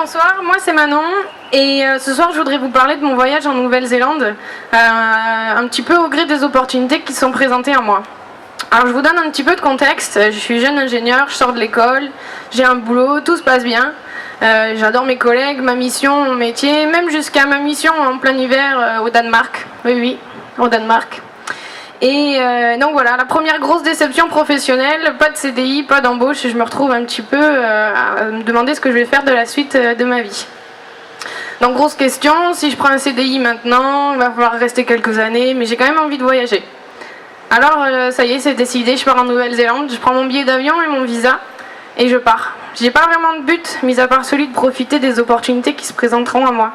bonsoir, moi c'est Manon et ce soir je voudrais vous parler de mon voyage en Nouvelle-Zélande un petit peu au gré des opportunités qui sont présentées à moi. Alors je vous donne un petit peu de contexte, je suis jeune ingénieur, je sors de l'école, j'ai un boulot, tout se passe bien, j'adore mes collègues, ma mission, mon métier, même jusqu'à ma mission en plein hiver au Danemark, oui, au Danemark. Et donc voilà, la première grosse déception professionnelle, pas de CDI, pas d'embauche, et je me retrouve un petit peu à me demander ce que je vais faire de la suite de ma vie. Donc grosse question, si je prends un CDI maintenant, il va falloir rester quelques années, mais j'ai quand même envie de voyager. Alors ça y est, c'est décidé, je pars en Nouvelle-Zélande, je prends mon billet d'avion et mon visa, et je pars. J'ai pas vraiment de but, mis à part celui de profiter des opportunités qui se présenteront à moi.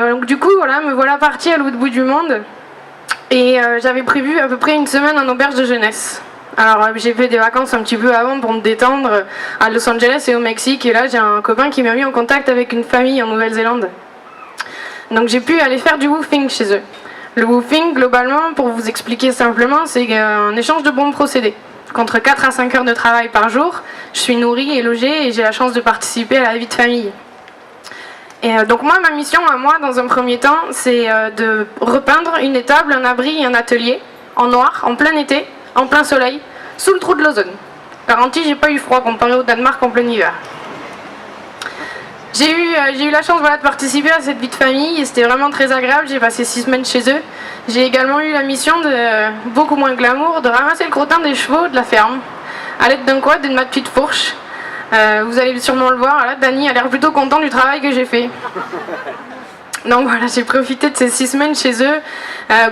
Donc du coup, voilà, me voilà partie à l'autre bout du monde. Et j'avais prévu à peu près une semaine en auberge de jeunesse. Alors j'ai fait des vacances un petit peu avant pour me détendre à Los Angeles et au Mexique. Et là j'ai un copain qui m'a mis en contact avec une famille en Nouvelle-Zélande. Donc j'ai pu aller faire du woofing chez eux. Le woofing, globalement, pour vous expliquer simplement, c'est un échange de bons procédés. Contre 4 à 5 heures de travail par jour, je suis nourrie et logée et j'ai la chance de participer à la vie de famille. Et donc moi, ma mission à moi, dans un premier temps, c'est de repeindre une étable, un abri et un atelier, en noir, en plein été, en plein soleil, sous le trou de l'ozone. Garantie, j'ai pas eu froid comparé au Danemark en plein hiver. J'ai eu la chance de participer à cette vie de famille et c'était vraiment très agréable, j'ai passé 6 semaines chez eux. J'ai également eu la mission de, beaucoup moins glamour, de ramasser le crottin des chevaux de la ferme, à l'aide d'un quad et de ma petite fourche. Vous allez sûrement le voir, là, Dany a l'air plutôt content du travail que j'ai fait. Donc voilà, j'ai profité de ces 6 semaines chez eux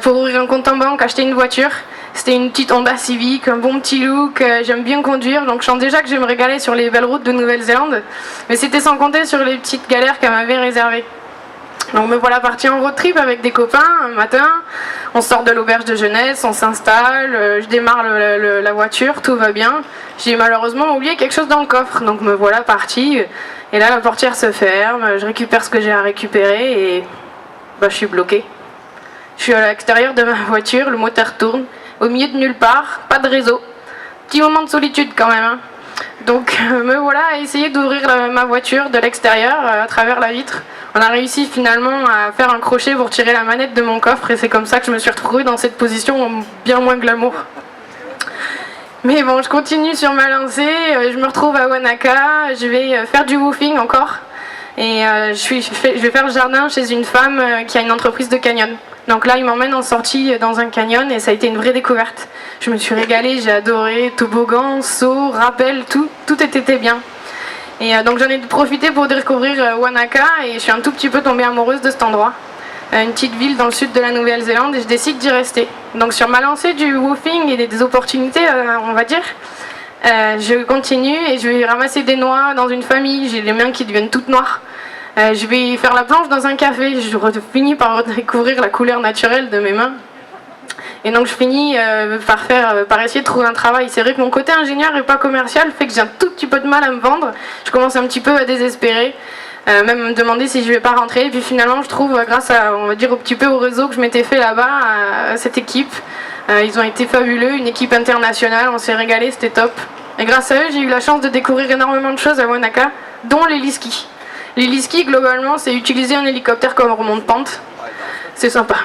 pour ouvrir un compte en banque, acheter une voiture. C'était une petite Honda Civic, un bon petit look, j'aime bien conduire, donc je sens déjà que je vais me régaler sur les belles routes de Nouvelle-Zélande. Mais c'était sans compter sur les petites galères qu'elle m'avait réservées. Donc me voilà parti en road trip avec des copains un matin, on sort de l'auberge de jeunesse, on s'installe, je démarre la voiture, tout va bien. J'ai malheureusement oublié quelque chose dans le coffre, donc me voilà parti. Et là la portière se ferme, je récupère ce que j'ai à récupérer et je suis bloqué. Je suis à l'extérieur de ma voiture, le moteur tourne, au milieu de nulle part, pas de réseau. Petit moment de solitude quand même, hein. Donc me voilà à essayer d'ouvrir ma voiture de l'extérieur à travers la vitre. On a réussi finalement à faire un crochet pour tirer la manette de mon coffre et c'est comme ça que je me suis retrouvée dans cette position bien moins glamour. Mais bon, je continue sur ma lancée, je me retrouve à Wanaka, je vais faire du woofing encore et je vais faire le jardin chez une femme qui a une entreprise de canyon. Donc là, il m'emmène en sortie dans un canyon et ça a été une vraie découverte. Je me suis régalée, j'ai adoré, toboggan, saut, rappel, tout était bien. Et donc j'en ai profité pour découvrir Wanaka et je suis un tout petit peu tombée amoureuse de cet endroit. Une petite ville dans le sud de la Nouvelle-Zélande et je décide d'y rester. Donc sur ma lancée du woofing et des opportunités, on va dire, je continue et je vais ramasser des noix dans une famille, j'ai les mains qui deviennent toutes noires. Je vais faire la planche dans un café, je finis par découvrir la couleur naturelle de mes mains. Et donc je finis par essayer de trouver un travail. C'est vrai que mon côté ingénieur et pas commercial fait que j'ai un tout petit peu de mal à me vendre. Je commence un petit peu à désespérer, même me demander si je vais pas rentrer. Et puis finalement je trouve, grâce à, on va dire, au réseau que je m'étais fait là-bas, à cette équipe. Ils ont été fabuleux, une équipe internationale, on s'est régalé, c'était top. Et grâce à eux, j'ai eu la chance de découvrir énormément de choses à Wanaka, dont les skis. Les skis, globalement, c'est utiliser un hélicoptère comme remonte-pente. C'est sympa.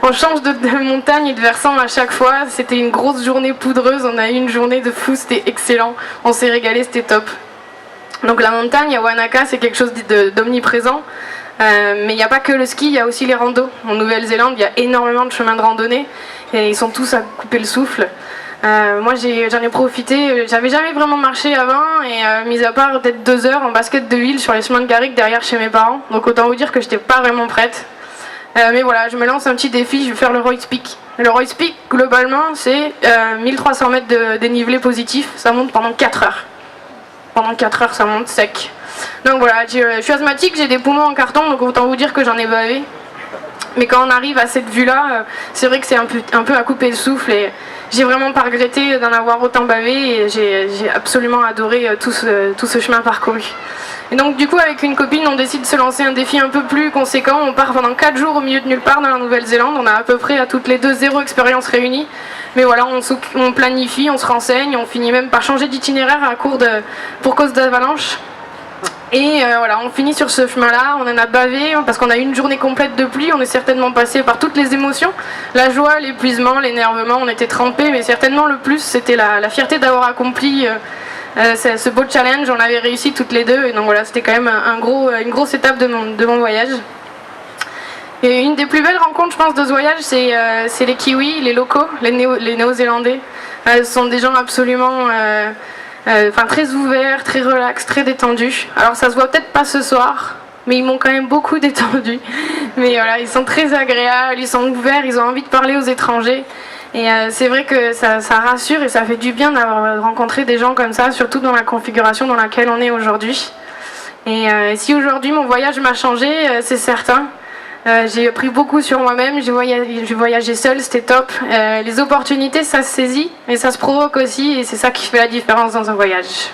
On change de montagne et de versant à chaque fois. C'était une grosse journée poudreuse. On a eu une journée de fou, c'était excellent. On s'est régalé, c'était top. Donc la montagne à Wanaka, c'est quelque chose d'omniprésent. Mais il n'y a pas que le ski, il y a aussi les randos. En Nouvelle-Zélande, il y a énormément de chemins de randonnée. Et ils sont tous à couper le souffle. Moi j'en ai profité, j'avais jamais vraiment marché avant et mis à part peut-être 2 heures en basket de ville sur les chemins de Garrigue derrière chez mes parents, donc autant vous dire que j'étais pas vraiment prête. Mais voilà, je me lance un petit défi, je vais faire le Roy's Peak. Le Roy's Peak globalement c'est 1300 mètres de dénivelé positif, ça monte pendant 4 heures. Pendant 4 heures ça monte sec. Donc voilà, je suis asthmatique, j'ai des poumons en carton, donc autant vous dire que j'en ai bavé. Mais quand on arrive à cette vue-là, c'est vrai que c'est un peu à couper le souffle et j'ai vraiment pas regretté d'en avoir autant bavé et j'ai absolument adoré tout ce chemin parcouru. Et donc du coup avec une copine on décide de se lancer un défi un peu plus conséquent. On part pendant 4 jours au milieu de nulle part dans la Nouvelle-Zélande. On a à peu près à toutes les deux 0 expérience réunie. Mais voilà, on planifie, on se renseigne, on finit même par changer d'itinéraire pour cause d'avalanche. Et voilà, on finit sur ce chemin-là, on en a bavé parce qu'on a eu une journée complète de pluie, on est certainement passé par toutes les émotions, la joie, l'épuisement, l'énervement, on était trempés, mais certainement le plus c'était la fierté d'avoir accompli ce beau challenge, on l'avait réussi toutes les deux, et donc voilà, c'était quand même une grosse étape de mon voyage. Et une des plus belles rencontres, je pense, de ce voyage, c'est les Kiwis, les locaux, les Néo-Zélandais. Ce sont des gens absolument très ouverts, très relax, très détendus. Alors ça se voit peut-être pas ce soir, mais ils m'ont quand même beaucoup détendu. Mais voilà, ils sont très agréables, ils sont ouverts, ils ont envie de parler aux étrangers. Et c'est vrai que ça rassure et ça fait du bien d'avoir rencontré des gens comme ça, surtout dans la configuration dans laquelle on est aujourd'hui. Et si aujourd'hui mon voyage m'a changé, c'est certain. J'ai appris beaucoup sur moi-même, j'ai voyagé seule, c'était top. Les opportunités, ça se saisit et ça se provoque aussi, et c'est ça qui fait la différence dans un voyage.